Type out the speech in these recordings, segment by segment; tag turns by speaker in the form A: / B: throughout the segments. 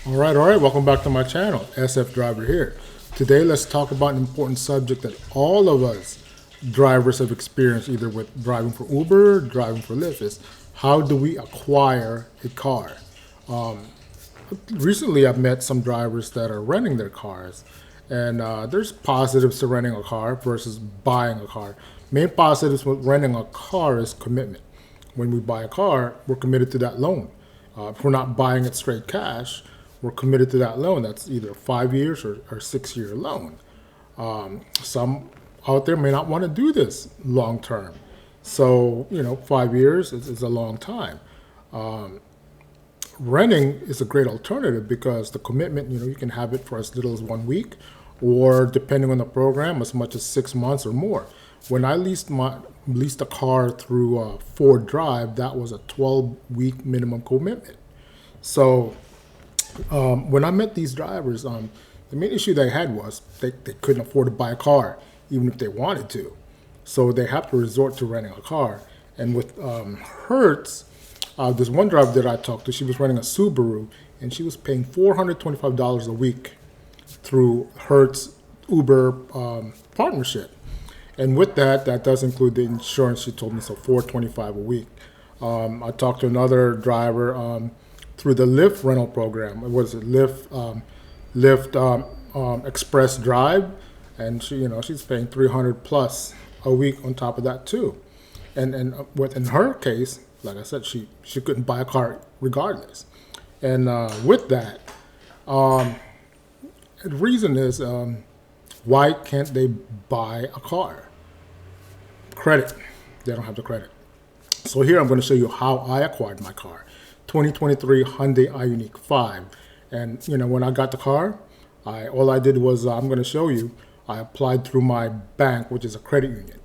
A: All right. Welcome back to my channel, SF Driver here. Today, let's talk about an important subject that all of us drivers have experienced, either with driving for Uber, driving for Lyft. Is how do we acquire a car? Recently, I've met some drivers that are renting their cars, and there's positives to renting a car versus buying a car. Main positives with renting a car is commitment. When we buy a car, we're committed to that loan. If we're not buying it straight cash, we're committed to that loan. That's either 5 years or 6 year loan. Some out there may not want to do this long term. So, 5 years is a long time. Renting is a great alternative because the commitment, you can have it for as little as 1 week or depending on the program, as much as 6 months or more. When I leased a car through Ford Drive, that was a 12-week minimum commitment. So when I met these drivers, the main issue they had was they couldn't afford to buy a car, even if they wanted to. So they have to resort to renting a car. And with Hertz, there's one driver that I talked to. She was renting a Subaru, and she was paying $425 a week through Hertz Uber partnership. And with that does include the insurance. She told me so $425 a week. I talked to another driver through the Lyft rental program. It was Lyft Express Drive, and she's paying $300 plus a week on top of that too. And in her case, like I said, she couldn't buy a car regardless. And with that, the reason is why can't they buy a car? Credit. They don't have the credit. So here I'm going to show you how I acquired my car. 2023 Hyundai Ioniq 5. And when I got the car, all I did was I'm going to show you. I applied through my bank, which is a credit union.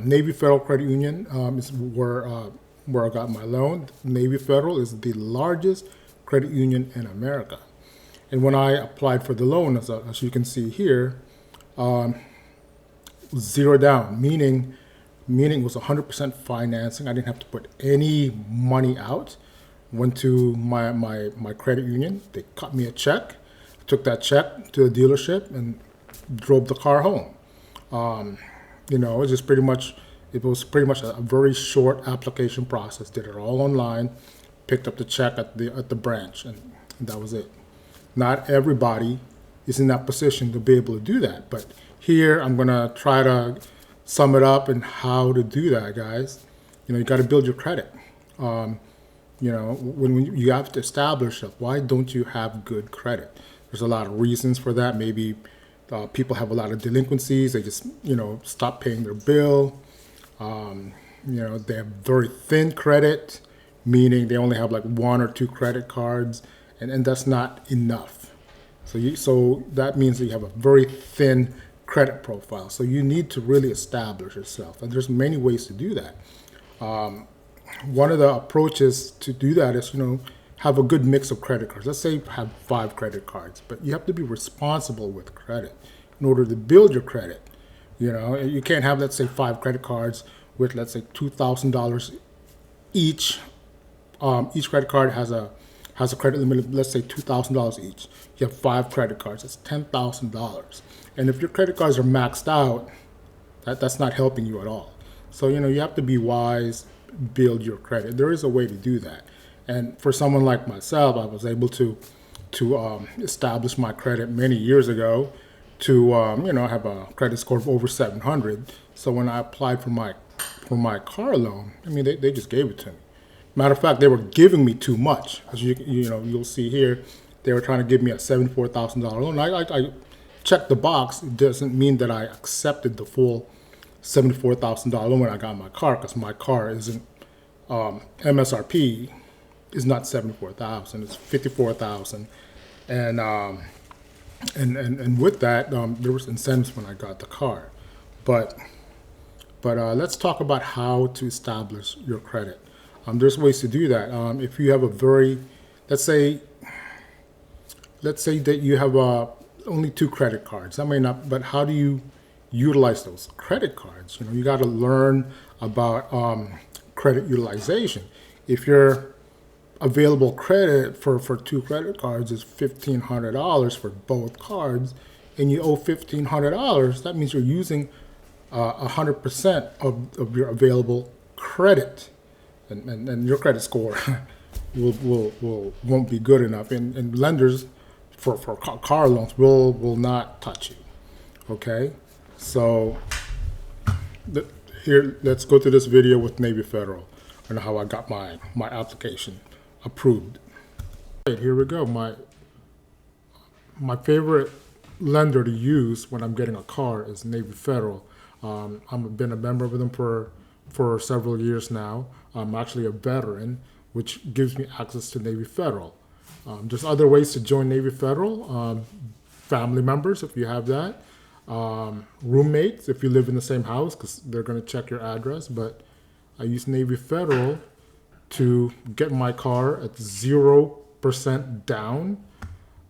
A: Navy Federal Credit Union is where I got my loan. Navy Federal is the largest credit union in America. And when I applied for the loan, as you can see here, zero down, meaning it was 100% financing. I didn't have to put any money out. Went to my credit union. They cut me a check. Took that check to the dealership and drove the car home. It was pretty much a very short application process. Did it all online. Picked up the check at the branch, and that was it. Not everybody is in that position to be able to do that, but here I'm gonna try to sum it up and how to do that, guys. You got to build your credit. When you have to establish it, why don't you have good credit? There's a lot of reasons for that. Maybe people have a lot of delinquencies. They just stop paying their bill. They have very thin credit, meaning they only have like 1 or 2 credit cards, and that's not enough. So that means that you have a very thin credit profile. So you need to really establish yourself, and there's many ways to do that. One of the approaches to do that is have a good mix of credit cards. Let's say you have 5 credit cards, but you have to be responsible with credit in order to build your credit. You can't have, let's say, 5 credit cards with, let's say, $2,000 each. Each credit card has a credit limit of, let's say, $2,000 each. You have 5 credit cards. That's $10,000. And if your credit cards are maxed out, that's not helping you at all. So you have to be wise, build your credit. There is a way to do that. And for someone like myself, I was able to establish my credit many years ago. To have a credit score of over 700. So when I applied for my car loan, they just gave it to me. Matter of fact, they were giving me too much. As you'll see here, they were trying to give me a $74,000 loan. I checked the box. It doesn't mean that I accepted the full $74,000 loan when I got my car, because my car isn't MSRP is not $74,000. It's $54,000, and with that, there was incentives when I got the car. But let's talk about how to establish your credit. There's ways to do that. If you have a very, let's say that you have only 2 credit cards. That may not, but how do you utilize those credit cards? You got to learn about credit utilization. If you're available credit for two credit cards is $1,500 for both cards, and you owe $1,500, that means you're using 100% of your available credit, and your credit score won't be good enough, and lenders for car loans will not touch you. Okay, so here, let's go to this video with Navy Federal and how I got my application approved. Right, here we go. My favorite lender to use when I'm getting a car is Navy Federal. I've been a member of them for several years now. I'm actually a veteran, which gives me access to Navy Federal. There's other ways to join Navy Federal. Family members, if you have that. Roommates, if you live in the same house, because they're going to check your address. But I use Navy Federal to get my car at 0% down,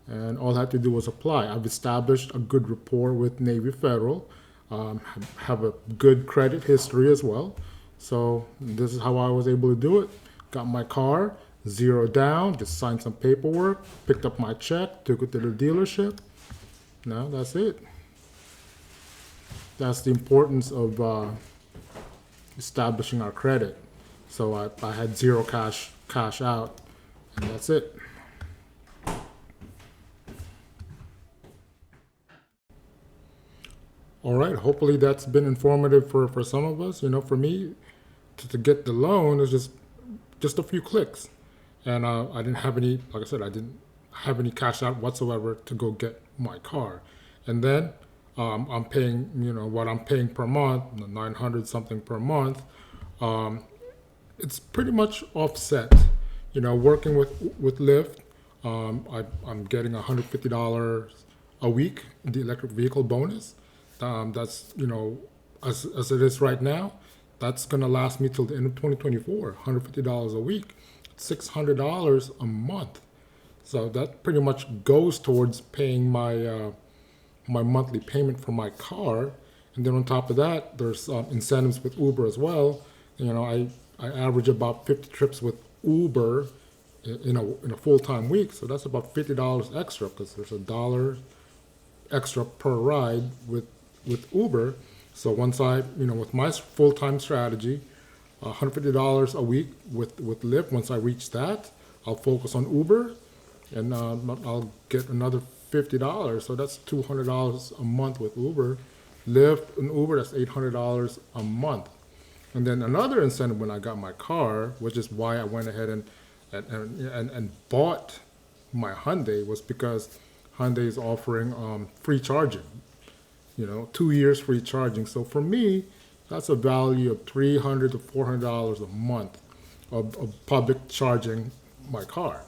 A: and all I had to do was apply. I've established a good rapport with Navy Federal, have a good credit history as well. So this is how I was able to do it. Got my car, 0 down, just signed some paperwork, picked up my check, took it to the dealership. Now that's it. That's the importance of establishing our credit. So I had 0 cash out, and that's it. All right, hopefully that's been informative for some of us. For me, to get the loan is just a few clicks. And I didn't have any, like I said, I didn't have any cash out whatsoever to go get my car. And then I'm paying, what I'm paying per month, 900 something per month. It's pretty much offset. Working with Lyft, I'm getting $150 a week in the electric vehicle bonus. That's, as it is right now, that's going to last me till the end of 2024, $150 a week, $600 a month. So that pretty much goes towards paying my my monthly payment for my car. And then on top of that, there's incentives with Uber as well. I average about 50 trips with Uber in a full-time week. So that's about $50 extra, because there's $1 extra per ride with Uber. So once with my full-time strategy, $150 a week with Lyft, once I reach that, I'll focus on Uber, and I'll get another $50. So that's $200 a month with Uber. Lyft and Uber, that's $800 a month. And then another incentive when I got my car, which is why I went ahead and bought my Hyundai, was because Hyundai is offering free charging. 2 years free charging. So for me, that's a value of $300 to $400 a month of public charging my car.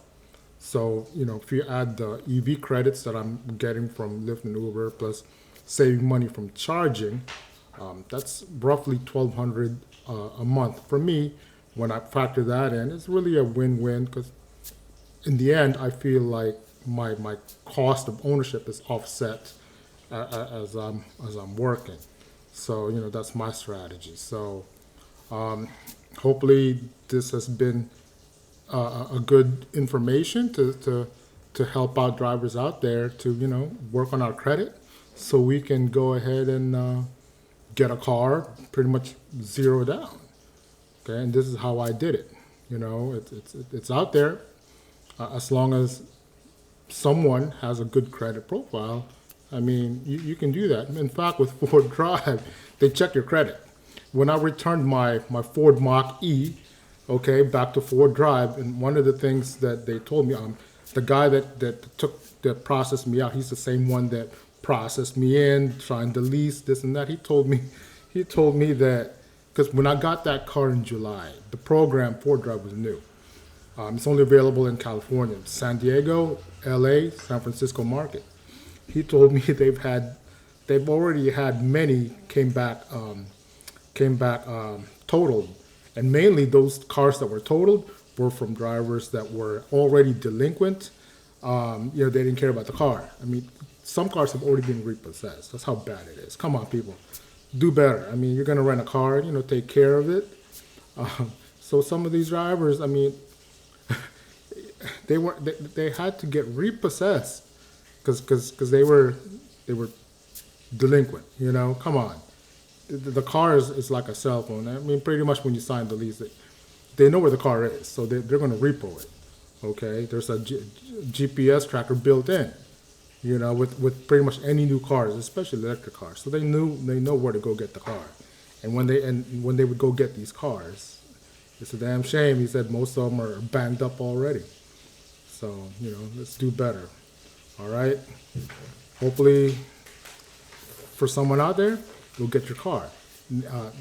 A: So, if you add the EV credits that I'm getting from Lyft and Uber, plus saving money from charging, that's roughly $1,200 a month. For me, when I factor that in, it's really a win-win, because in the end, I feel like my cost of ownership is offset as I'm working. So that's my strategy. So hopefully this has been a good information to help out drivers out there to work on our credit, so we can go ahead and get a car pretty much 0 down. Okay, and this is how I did it. It's out there. As long as someone has a good credit profile, you can do that. In fact, with Ford Drive, they check your credit. When I returned my Ford Mach-E, back to Ford Drive, and one of the things that they told me, the guy that processed me out, he's the same one that processed me in, trying to lease this and that. He told me that, because when I got that car in July, the program Ford Drive was new. It's only available in California, San Diego, LA, San Francisco market. He told me they've already had many came back totaled, and mainly those cars that were totaled were from drivers that were already delinquent. They didn't care about the car. Some cars have already been repossessed. That's how bad it is. Come on, people, do better. You're gonna rent a car, take care of it. So some of these drivers, they had to get repossessed because they were delinquent. Come on. The car is like a cell phone. I mean, pretty much when you sign the lease, they know where the car is, so they're going to repo it. Okay, there's a GPS tracker built in. With pretty much any new cars, especially electric cars. So they know where to go get the car, and when they would go get these cars, it's a damn shame. He said most of them are banged up already. So let's do better. All right. Hopefully, for someone out there, you'll get your car.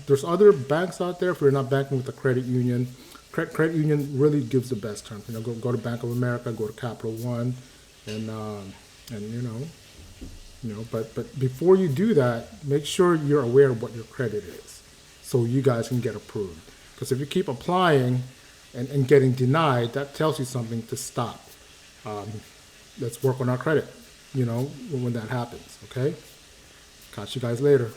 A: There's other banks out there if you're not banking with a credit union. Credit union really gives the best terms. Go to Bank of America, go to Capital One, and but before you do that, make sure you're aware of what your credit is, so you guys can get approved. Because if you keep applying and getting denied, that tells you something to stop. Let's work on our credit. When that happens. Okay. Catch you guys later.